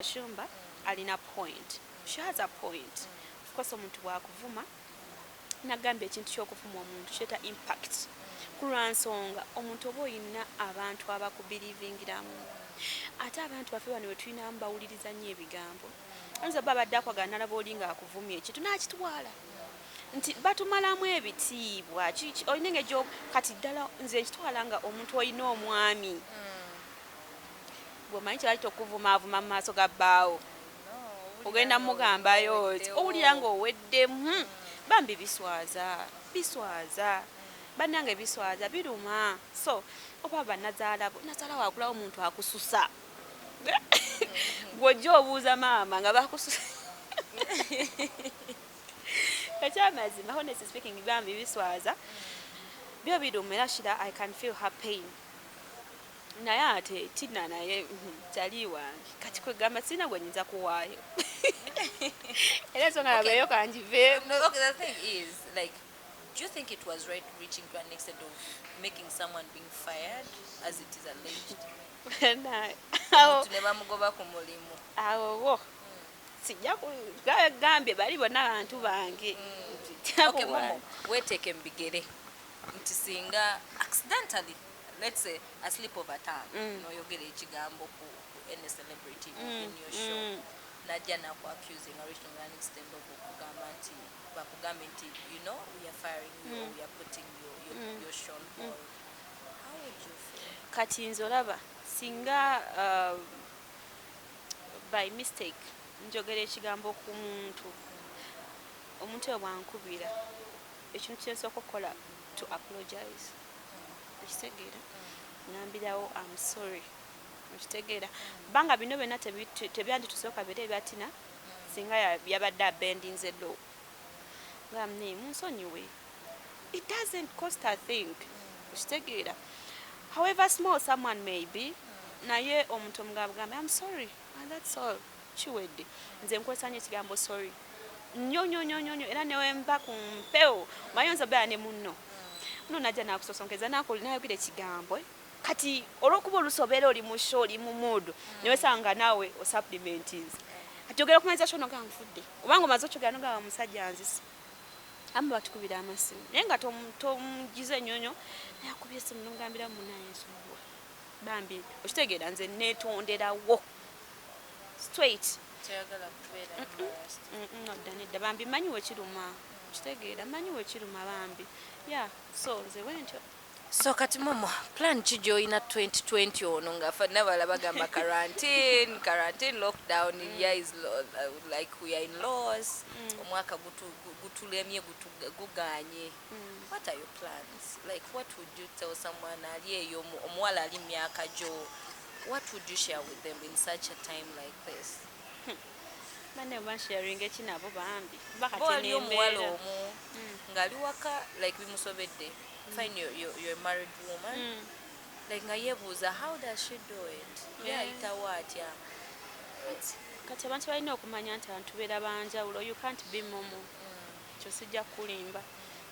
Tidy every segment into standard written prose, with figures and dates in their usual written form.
Shumba alina point. She has a point. Of course omuntu bwakuvuma nagambye ekintu ky'okuvuma omuntu kyeta impact. Kulwansonga omuntu oba oyina abantu abakubirivingiramu. Ate abantu baffe bano betulinamu bawuliriza nnyo ebigambo. Nze baba badde akwagala nalaba oli ng'akuvumya ekintu n'akitwala. Nti batumalamu ebitiibwa olina eng'egyo kati ddala nze nkitwala nga omuntu olina omwami. Bw'omanyi kyali tokuvumaavuma mu maaso ga bbaawo ogenda mugambayo oti owulira ng'oweddemu bambi biswaza bannange biswaza biruma so oba bannazaala waakulawo omuntu akususa gw'ojja obuuza maama nga bakususa ekyamazima honestly speaking bambi biswaza byo biruma era Shira I can feel her pain. Naye ate Tina naye tali wange kati kwegamba sina gwe nyinza kuwaayo era ensonga nabeeyo kanjive. No, okay, the thing is, like, do you think it was right reaching to an extent of making someone being fired as it is alleged? Tunebamugoba ku mulimu. Awo sijja kugambye bali bonna bantu bange. Okay, Momo, weeteke mu bigere nti singa accidentally, let's say a slip of a tongue, noyogera ekigambo ku any celebrity in your show, najja naku-accusing or reaching an extent of bakugambe nti, you know, we are firing you, we are putting your show on hold. How would you feel? Kati nze olaba singa by mistake njogera ekigambo ku omuntu oyo bwankubira ekintu kyensooka okukola to apologize. Ekitegeera nambirawo I'm sorry. Ekitegeera banga bino byonna tebyanditusooka bire ebyatina singa yabadde abendinze law ngamne munsonyiwe. It doesn't cost a thing. Ekitegeera however small someone may be naye omuntu omugambye I'm sorry and that's all kiwedde. Nze nkozesa nnyo ekigambo sorry nnyo era newemba ku mpewo mayonza baya ne munno najja nakusosonkeza nayogera ekigambo kati olw'okuba olusobera oli mu show oli mu mood newesanga naawe osupplementize ati ogera okumaliza show noga nfudde obanga omaze okyogera noga musajja nzisa amba batukubira amasimu naye nga tomugize ennyonyo nakubye esimu nogambira munaye nsonyiwa bambi okitegeera nze neetonderawo straight nedda bambi manyiwe kiruma okitegeera manyiwe kiruma bambi so nze wentyo. So kati Momo, plan ki gy'olina 2020 ono nga fenna bala bagamba quarantine lockdown year is like we are in laws omwaka gutulemye guganye. What are your plans? Like what would you tell someone ali eyo omuwala ali myaka gyo, what would you share with them in such a time like this? Bane basharing ekinabo bambi bakati omuwala omu ngali waka like bimusobedde. Find you're a married woman. Like ngayebuza, how does she do it? Ita what? Kati abantu balina okumanya nti abantu beera banjawulo. You can't be Momo. Kyo sijja kulimba.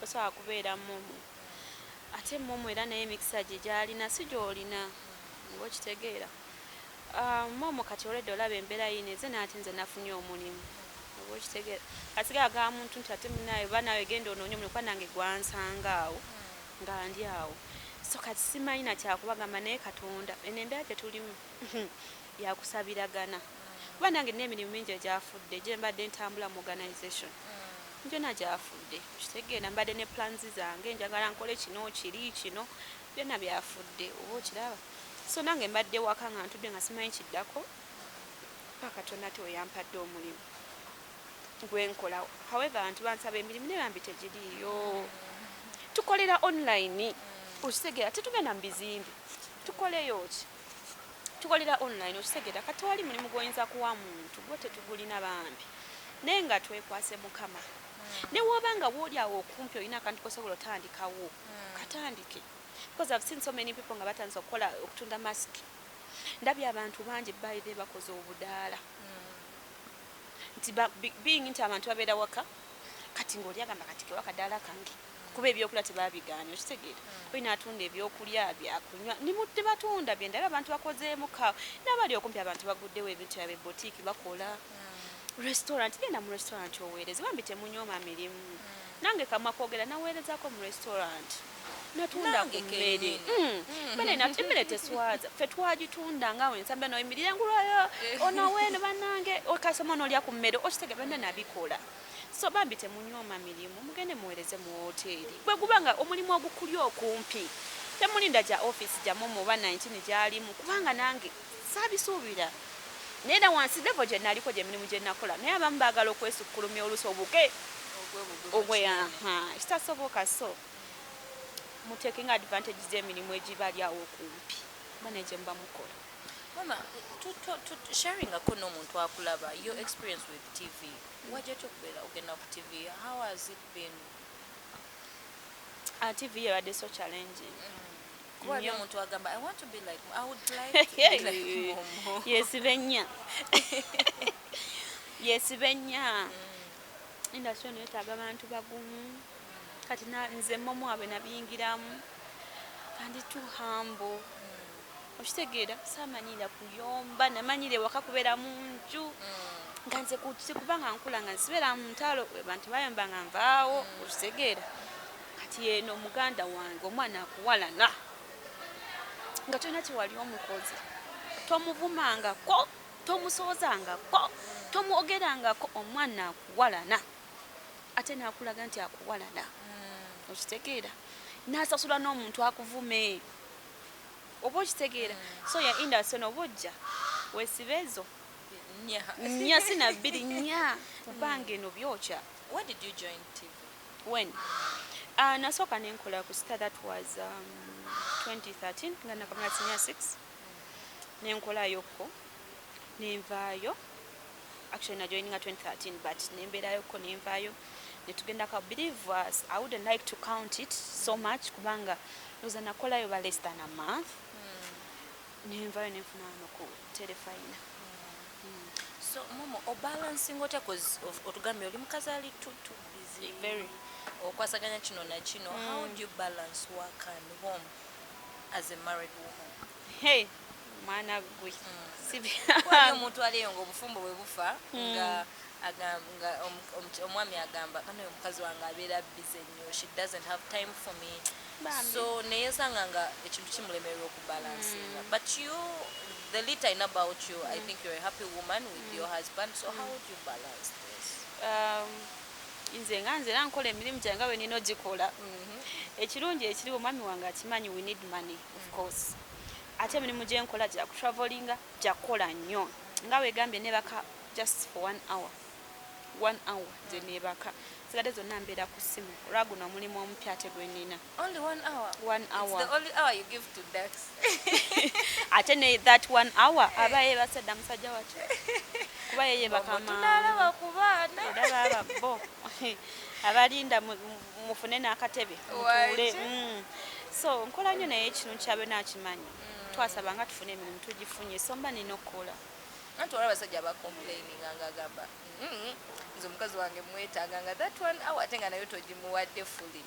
Osobola kubeera Momo. Ate Momo era naye mikisa gye gy'alina si gy'olina. Ng'okitegeera. Momo kati olwedde olaba embeera yino nze naate nze nafunye omulimu. Ng'okitegeera. Kasiga aga muntu nti ate munaye banawe genda onoonye omulimu kuba nange gwansanga awo. Nga ndi awo so kati simanyi kyakubagamba naye Katonda eno embeera gye tulimu yakusabiragana kuba nange n'emirimu mingi egyafudde gye mbadde ntambula mu organization njona gyafudde kitegeera mbadde ne plans zange njagala nkole kino kiri kino byonna byafudde oba okiraba so nange mbadde waka nga ntudde nga simanyi kiddako paka Katonda te oyampadde omulimu gwenkola however abantu bansaba emirimu ne bambi tegiriyo tukolera online okitegeera tetugenda mu bizimbi tukoleyo ki tukolera online okitegeera kati wali mulimu gwoyinza kuwa muntu gwe tetugulina bambi naye nga twekwase Mukama ne wobanga woli awo okumpi olina akantu kosobola otandikawo katandike because I've seen so many people nga batandise okutunda mask ndabye abantu bangi bayive bakoze obudaala nti being nti abantu babeera waka kati ng'oli agamba kati kewaka daala kange kuba ebyokulya tebabigaanye okitegeera olina atunda ebyokulya byakunywa tebatunda byendala abantu bakozeemu kawa n'abali okumpi abantu baguddewo ebintu yabe botiiki bakola restaurant genda mu restaurant oweereze bambi temunyooma mirimu nange kamwa kwogera naweerezako mu restaurant natunda ku mmere emmere teswaza ffe twagitunda nga wensamba noyimirira engulwayo onaweene bannange okasoma n'olya ku mmere okitegeera bonna nabikola so bambi temunyooma mirimu mugende muweereze mu woteeri bwe gubanga omulimu ogukuli okumpi temulinda gya office gyamu muba 19 gyalimu kubanga nange saabisuubira naye era wansi levo gye naliko gye mirimu gye nakola naye abamu baagala okwesukkulumya oluusi obuke ekitasoboka so mutekinga advantage z'emirimu egibali awo okumpi bane gye muba mukola. Mama, sharing ako n'omuntu akulaba your experience with TV wajja kyokubera ogenda ku TV how has it been? TV yabadde so challenging. Kuba omuntu agamba I want to be like I would like to be like Momo. Yesibenya industry neetaaga abantu bagumu kati nze Momo abe nabiyingiramu kandi too humble okitegeera saamanyira kuyomba namanyire waka kubeera mu nju nga nze kubanga nkula nga nsibeera mu ntalo abantu bayomba nga nvaawo okitegeera kati eno muganda wange omwana akuwalana nga tolina kiwali omukozi tomuvumangako tomusoozangako tomwogerangako omwana akuwalana ate nakulaga nti akuwalana okitegeera nasasula n'omuntu akuvume oba okitegeera so ya industry nobojja wesibezo nya sina bbiri nya kubanga eno byokya. When did you join TV? When? Nasooka nenkola ku star that was 2013 nga nakamala senior 6 nenkolayokko nenvaayo actually na joininga 2013 but nembeerayokko nenvaayo netugenda ka believe I wouldn't like to count it so much kubanga oza nakolayo ba less than a month nenvaayo nenfuna wano ku telefina. So Momo obalancing otya cause otugambye oli mukazi ali too busy very okwasaganya kino na kino how do you balance work and home as a married woman? Hey mwana gwe wali omuntu aliyo ng'obufumbo bwe bufa nga omwami agamba bano omukazi wange abeera busy nnyo she doesn't have time for me so neyesanga nga ekintu kimulemerera okubalansinga but you the little I know about you I think you're a happy woman with your husband so how would you balance this? Nze nga nze nankola emirimu gyange nga bwe nina ogikola ekirungi ekiriwo mwami wange akimanyi we need money of course ate emirimu gye nkola gya kutravelinga gya kukola nnyo nga wegambye nebaka just for 1 hour nze nebaka sigadde zonna mbeera ku ssimu olwaguno omulimu omupya ate gwe nina only 1 hour? 1 hour. It's the only hour you give to Dax. ate ne that 1 hour aba yeebasedda musajja watyo kuba yeeyebaka tunalaba ku baana era bo abalinda mufune n'akatebe mutuule so nkola nnyo naye ekinu kyabe nakimanyi twasaba nga tufune emirimu tugifunye so mba nina okukola anti olaba abasajja abacomplaining agamba nze omukazi wange mwetaaga nga that 1 hour ate nga nayo togimuwadde fully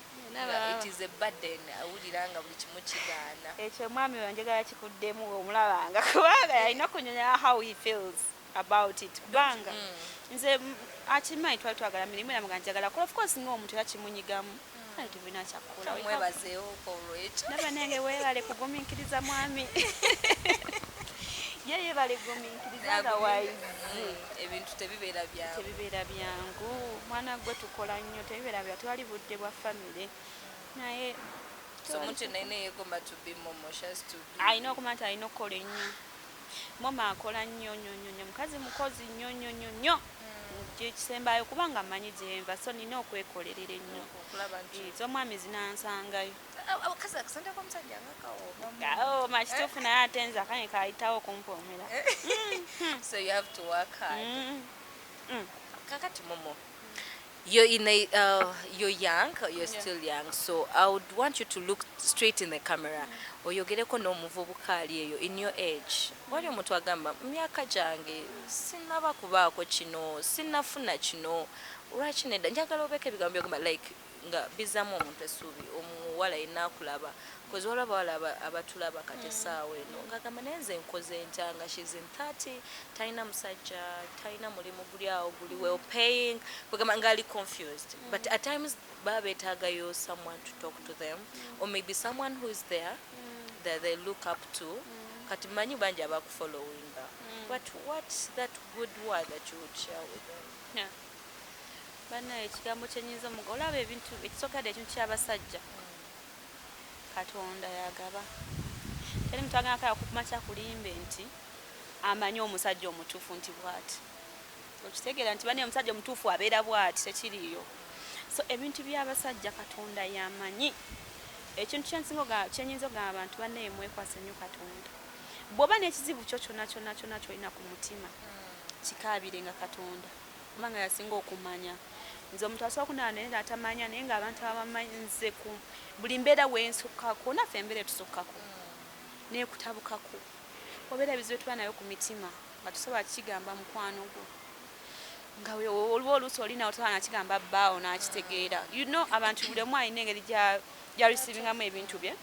it is a burden awulira nga buli kimu kigaana ekyo mwami wanjagala kikuddemu omulabanga kubanga alina kunyonya how he feels about it kubanga nze akimanyi twali twagala mirimu era muganjagala kola of course ng'omuntu era kimunyigamu kale tubina kyakukola mwebazeewo olwekyo naba nange weebale kugumiikiriza mwami yeye bale gumiikiriza otherwise ebintu tebibeera byangu mwana gwe tukola nnyo tebibeera bya twali budde bwa family naye so omuntu naine yegomba to be Momo she has to be alina okumanya nti alina okukola ennyo Momo akola nnyo mukazi mukozi nnyo gyekisembayo kubanga mmanyi gyenva so nina okwekolerera ennyo okulaba nti z'omwami zinansangayo abakazi akusandeko omusajja ngakawo makituufu naye ate nze akanye kayitawo okumpoomera so you have to work hard kakati Momo you're young, you're still young, so I would want you to look straight in the camera oyogereko n'omuvubuka ali eyo in your age wali omuntu agamba myaka gyange sinaba kubaako kino sinafuna kino lwaki nedda njagala obeeko ebigambo byogamba like nga bizzamu omuntu essuubi omuwala yenna akulaba kozi olaba wala abatulaba kati essaawa eno ngagamba naye nze nkoze ntya nga she's in 30 talina musajja talina mulimu guli awo guli well paying bwegamba ngaali confused but at times baba beetaagayo someone to talk to them or maybe someone who is there that they look up to kati manyi bangi abakufollowinga but what's that good word that you would share with them? Yeah. Bana ekigambo kyenyinza omuga olaba ebintu ekisookedde ekintu ky'abasajja Katonda yagaba teri muntu agenda kala kupima kyakulimbe nti amanyi omusajja omutuufu nti bw'ati okitegeera nti bane omusajja omutuufu abeera bw'ati tekiriiyo so ebintu by'abasajja Katonda yamanyi ekintu kyenyinza ogamba abantu banne mwekwase nnyo Katonda bw'oba n'ekizibu kyo kyonna kyolina ku mutima kikaabirenga Katonda kubanga yasinga okumanya nze omuntu asobola okunaba naye atamanya naye ng'abantu abamanyize ku buli mbeera wensukkako naffe embeera etusukkako neekutabukako obeera ebizibu tuba nayo ku mitima nga tusobola kikigamba mukwano gwo nga oliwo oluusi olinawo tosobola nakigamba bbaawo n'akitegeera abantu buli omu alina engeri gyarisiibingamu ebintu bye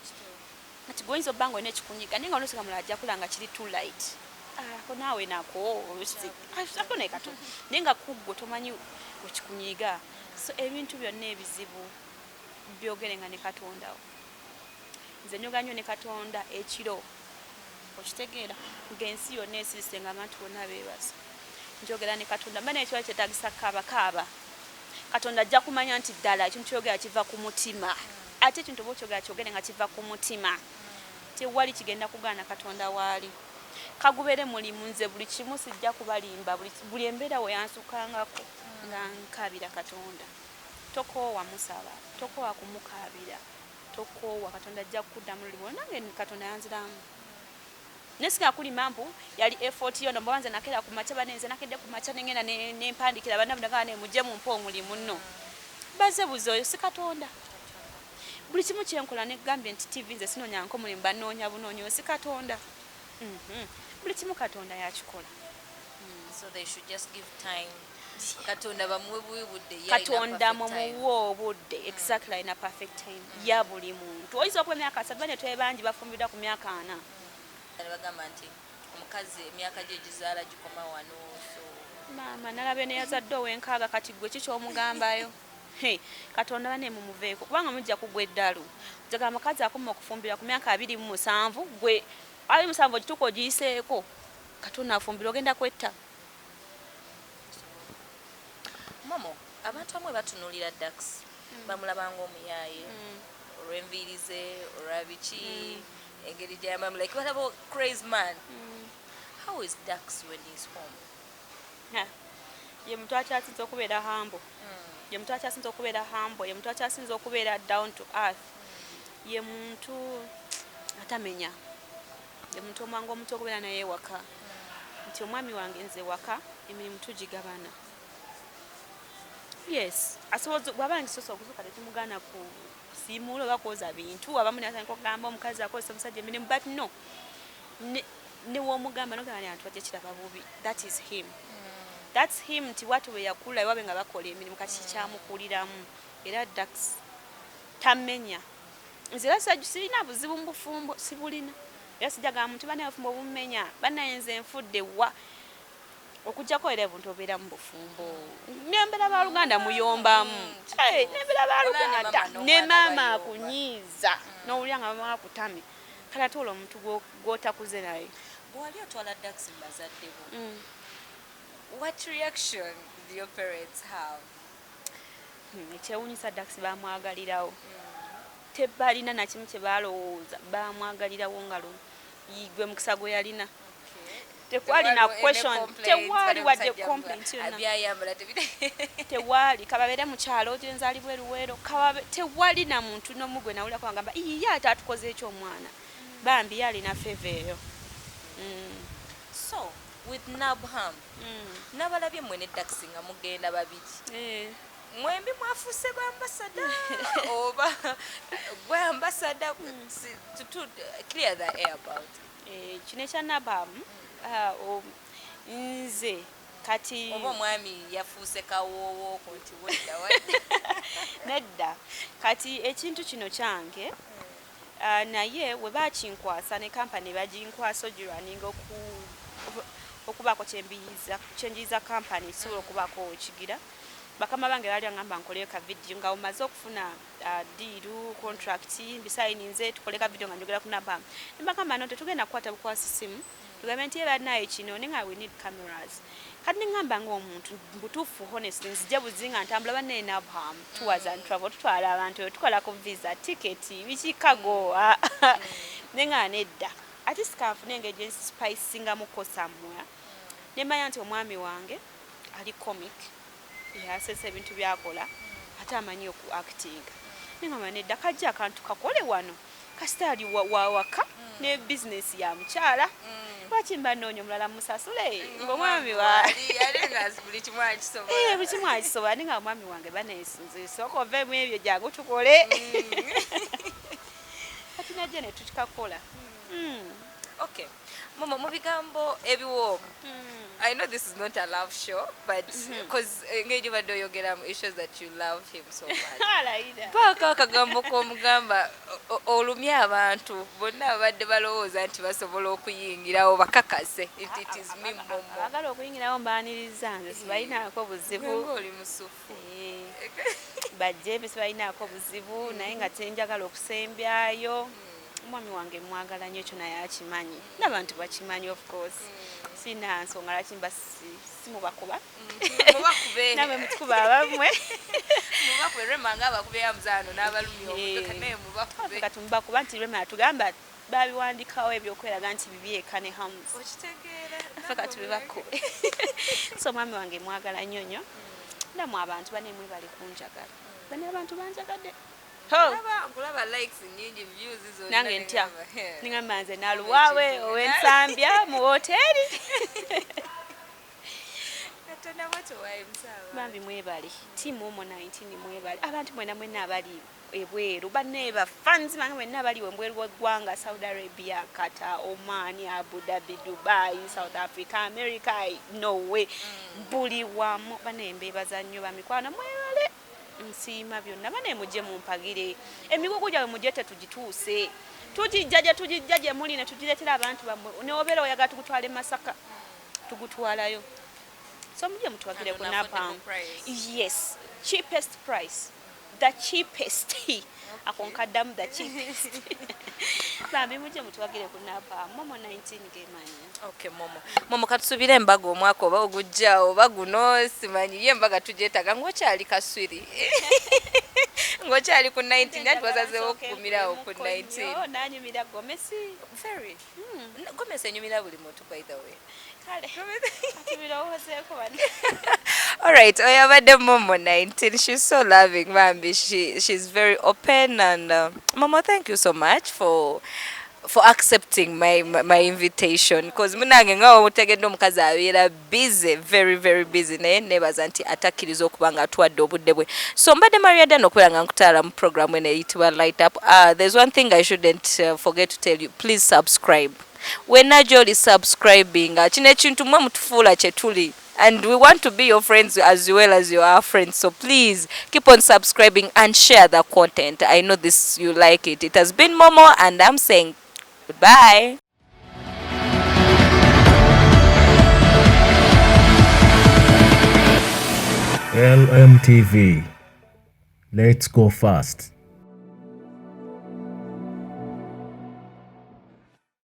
kati goyinza obba nga olina ekikunyiga naye nga oluusi nga mulala ajja kulanga kiri too light ako naawe nako ako nekato naye nga kuggwe tomanyi wekikunyiga so ebintu byonna ebizibu byogerenga ne Katonda nze nyoga nnyo ne Katonda ekiro okitegeera ng'ensi yonna esirise nga abantu bonna beebaza njogera ne Katonda mba nekiro kyetagisa kaaba Katonda ajja kumanya nti ddala ekintu kyogera kiva ku mutima ate ekintu oba okyogera kyogere nga kiva ku mutima tewali kigenda kugaana Katonda waali kagubere mulimu nze buli kimu sijja kubalimba buli embeera we yansukangako nga nkaabira Katonda tokoowa musaba tokoowa kumukaabira tokoowa Katonda ajja kukuddamu lulimu nange Katonda yanziramu nesiga kuli mampu yali effort yo nomba wanze nakera ku macha banenze nakedde ku macha nengena nempandikira banamu ndaga ne mujje mu mpo omulimu nno baze buzo si Katonda buli kimu kyenkola ne gambye nti TV nze sinonya nko mulimu banoonya bunonyo si Katonda buli kimu Katonda yakikola so they should just give time Katonda bamuwe budde Katonda mumuwe obudde exactly in a perfect time ya buli muntu oyinza okuba emyaka 7 bane twebangi bafumbirwa ku myaka 4 bagamba nti omukazi emyaka gye gizaala gikoma wano so maama nalabe neyazadde ow'enkaaga kati gwe kikyomugambayo Katonda bane mumuveeko kubanga mujja kugwa eddalu jaga amakazi akoma okufumbirwa ku myaka 27 gwe 27 ogituuka ogiyiseeko Katonda afumbirwa ogenda kwetta Momo abantu bamwe batunuulira Dax bamulabanga omuyaaye olw'enviiri ze olwabiki engeri gyayambamu like what about crazy man how is Dax when he's home ye muntu akyasinza okubeera humble ye muntu akyasinza okubeera humble ye muntu akyasinza okubeera down to earth ye muntu atamenya ye muntu omwangu omuntu okubeera naye waka nti omwami wange nze waka emirimu tugigabana yes asobola bw'abanga kisoso okuzuka tetumugana ku simulo bakoza bintu abamu natandika okugamba omukazi akozesa omusajja emirimu but no ne w'omugamba nogamba nti wajja kiraba bubi that is him that's him nti watu we yakula iwabe nga bakola emirimu kati kyamukuliramu era Dax tamenya nze era sirina buzibu mu bufumbo sibulina era sijjaga muntu banaye obufumbo bumenya banaye nze nfudde wa okujjako era ebintu obeera mu bufumbo nembera baluganda muyombamu nembera baluganda ne maama akunyiiza n'owulira nga mama akutame kale ate olwo omuntu gw'otakuze naye bw'ali otwala Dax mu bazadde bo what reaction did your parents have? Ekyewuunyisa Dax baamwagalirawo tebalina nakimu kye balowooza baamwagalirawo ngalo yigwe mukisa gwe yalina tekwali na question tewali wadde complaint yonna tewali kababeere mu kyalo gyenzali bweruwero tewali na muntu n'omugwe nawulira kwagamba iye ate atukoze ekyomwana bambi yalina favour so with Nabham nabalabye mwene Dax nga mugenda babiri mwembi mwafuuse bambasada oba gwe ambasada to clear the air about kino ekya Nabham nze kati oba omwami yafuuse kawoowo nti wedda wadde nedda kati ekintu kino kyange naye we bakinkwasa ne kampani baginkwasa ogirwaninga okubaako kyenjiyiza kampani sobola okubaako kigira bakama bange bali angamba nkoleyo ka video nga omaze okufuna diiru contract mbisayininze tukole ka video nga njogera ku napam nibagamba no tetugenda kukwata bukwasi simu tugambe nti balinayo kino nenga we need cameras kati ningamba ng'omuntu butuufu honestly nzija buzinga ntambula banne napam tours and travel tutwala abantu tukola ku visa ticket bikikago nenga nedda ati sikafu nenge je spicinga mukosa mwa nemanya nti omwami wange ali comic yasese ebintu byakola ate amanyi oku acting nenga nedda kajja akantu kakole wano kasitali waka ne business ya mchala Wachimba nonyo mulala musasule ngomwami wa yalenga buli kimwa kisobola buli kimwa kisobola ninga mwami wange banesinze soko vemu ebyo jangu tukole ati naje ne tukikola okay mama mu bigambo ebiwo I know this is not a love show, but because engage bado yogera issues that you love him so much. Paka kagambo ko mugamba olumya abantu bonna badde balowooza nti basobola okuyingirawo bakakase it is me momo. Agala okuyingirawo mbaniriza nze sibalinaako buzibu. Oli musufu. Bajje sibalinaako buzibu naye nga tenjagala okusembyayo. Mwami wange mwagala nnyo kyona yakimanyi n'abantu bakimanyi of course sina nsonga laki mba simubakuba nawe mutukuba abamwe mubakube Rema nga bakube ya muzano n'abalumya omuntu kane mubakube kati mubakuba nti Rema atugamba babiwandikawo ebyokweraga nti bibyeka ne hams okitegeera kati bibakube so mwami wange mwagala nnyo namwe abantu banemwe bali kunjagala bane abantu banjagadde kulaba likes nyingi views hizo nange ntya ningamba nze naluwawe owensambya mu hoteli katona wato wae msawa bambi mwebali team omo 19 mwebali abantu mwena abali ebweru baneba fans bange mwena abali wembweru w'eggwanga Saudi Arabia Qatar Oman Abu Dhabi Dubai South Africa America Norway buli wamu banembe bazannyo bamikwano mwebale nsima byonna bane mujje mumpagire emigugu gyawe mujje tetugituuse tujijjaje muli ne tujiretera abantu bamwe neobera oyaga tugutwale Masaka tugutwalayo so mujje mutwagire ku napam yes cheapest price the cheapest akonkadamu the cheapest bambi mujje mutwagire ku napam momo 19 gemanya okay momo katusubire embaga omwaka oba ogujja oba guno simanyi ye embaga tujetaga ngokyali kaswiri ngokyali ku 19 ati wazazewo okukumirawo ku 19 nanyumira gomesi very gomesi enyumira buli muntu by the way kale atibirowozeeko bani all right oyabadde momo 19 she's so loving mambi she's very open and momo thank you so much for accepting my invitation because munange ngawo mutegedde omukazi abeera busy very busy naye nebaza nti atakiriza okubanga atwadde obudde bwe so mbadde Maria Dan okubeera nga nkutaala mu program eno eyitibwa Light Up. There's one thing I shouldn't forget to tell you, please subscribe. Wena gy'oli subscribing kino ekintu mwe mutufuula kye tuli and we want to be your friends as well as you are friends, so please keep on subscribing and share the content. I know this you like it. It has been Momo and I'm saying goodbye. LMTV. Let's go fast.